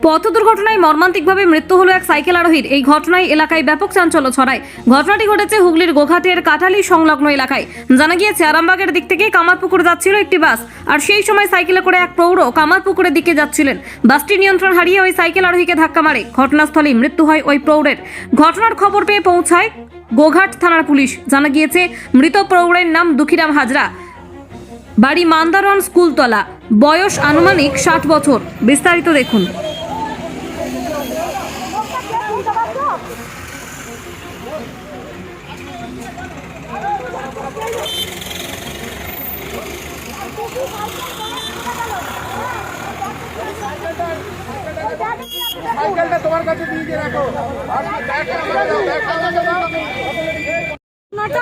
পথ দুর্ঘটনায় মর্মান্তিকভাবে মৃত্যু হলো এক সাইকেল আরোহীর। এই ঘটনায় এলাকায় ব্যাপক চাঞ্চল্য ছড়ায়। ঘটনাটি ঘটেছে হুগলির গোঘাটের কাঠালি সংলগ্ন এলাকায়। জানা গিয়েছে, আরামবাগের দিক থেকে কামারপুকুর যাচ্ছিল একটি বাস, আর সেই সময় সাইকেলে করে এক প্রৌঢ় কামারপুকুরের দিকে যাচ্ছিলেন। বাসটি নিয়ন্ত্রণ হারিয়ে ওই সাইকেল আরোহীকে ধাক্কা মারে। ঘটনাস্থলেই মৃত্যু হয় ওই প্রৌঢ়ের। ঘটনার খবর পেয়ে পৌঁছায় গোঘাট থানার পুলিশ। জানা গিয়েছে, মৃত প্রৌঢ়ের নাম দুঃখীরাম হাজরা, বাড়ি মান্দারন স্কুলতলা, বয়স আনুমানিক 60 বছর। বিস্তারিত দেখুন। সাইকেলটা তোমার কাছে দিয়ে রাখো।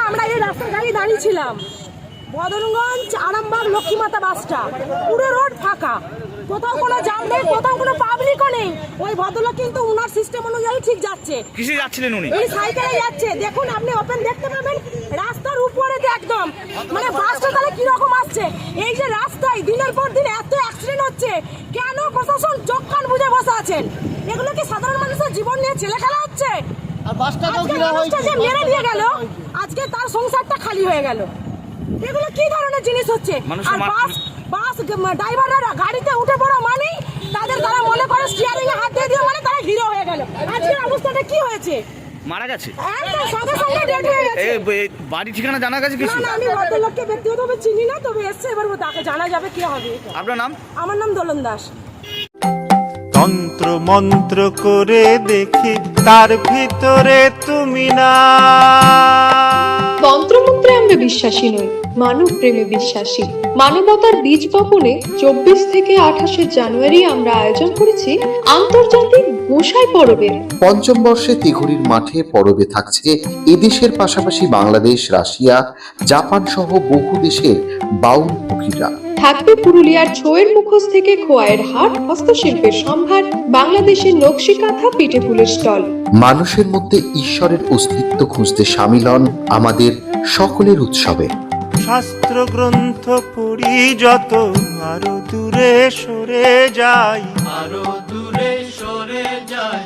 আমরা এই রাস্তার গাড়ি দাঁড়িয়েছিলাম, বদরগঞ্জ আরামবাগ লক্ষ্মীমাতা বাসটা, পুরো রোড ফাঁকা, কোথাও কোনো জ্যাম নেই, কোথাও কোনো পাবলিকও নেই। ওই ভদ্রলোক কিন্তু উনার সিস্টেম অনুযায়ী ঠিক যাচ্ছে। কিসে যাচ্ছিলেন উনি? এই সাইকেলে যাচ্ছে। দেখুন, আপনি ওপেন দেখতে পাবেন, রাস্তার উপরে একদম, মানে বাসটা তাহলে কিরকম আসছে। এই যে রাস্তায় দিনের পর দিন এত অ্যাক্সিডেন্ট হচ্ছে, কেন প্রশাসন চোখ কান বুঝে বসে আছেন? এগুলো কি সাধারণ মানুষের জীবন নিয়ে ছেলে খেলা হচ্ছে? আর বাসটাকেও আজকে ঘিরা মানুষটা হয়েছে। যে মেরে দিয়ে গেল, আজকে তার সংসারটা খালি হয়ে গেল। এগুলো কি ধরনের জিনিস হচ্ছে? আর বাস ড্রাইভাররা গাড়িতে উঠে পড়া মানে তাদের, তারা মনে করে স্টিয়ারিং এ হাত দিয়ে দিয়ে মানে তারা হিরো হয়ে গেল। আজকের অবস্থাটা কি হয়েছে? মারা গেছে? একদম সঙ্গে সঙ্গে ডেড হয়ে গেছে। বাড়ি ঠিকানা জানা গেছে না কিছু? না, আমি ভদ্রলোককে ব্যক্তিগতভাবে চিনি না, তবে এসছে, এবার তাকে জানা যাবে কি হবে। আপনার নাম? আমার নাম দোলন দাস। তন্ত্র মন্ত্র করে দেখি তার ভিতরে তুমি না। তন্ত্রমন্ত্রে আমরা বিশ্বাসী নই, মানব প্রেমে বিশ্বাসী। মানবতার বীজ বপনে 24 থেকে 28 জানুয়ারি আমরা আয়োজন করেছি আন্তর্জাতিক গোসাই পরবের। পঞ্চম বর্ষে তিঘুরির মাঠে পরবে থাকছে এদেশের পাশাপাশি বাংলাদেশ, রাশিয়া, জাপান সহ বহু দেশের বাউল পুকিরা। থাকবে পুরুলিয়ার ছোয়ের মুখোশ থেকে খোয়াইয়ের হাট, হস্তশিল্পের সম্ভার, বাংলাদেশের নকশি কাঁথা, পিঠে ফুলের স্টল। মানুষের মধ্যে ঈশ্বরের অস্তিত্ব খুঁজতে সামিল হন আমাদের সকলের উৎসবে। শাস্ত্র গ্রন্থ পড়ি যত, আরো দূরে সরে যাই, আরো দূরে সরে যাই।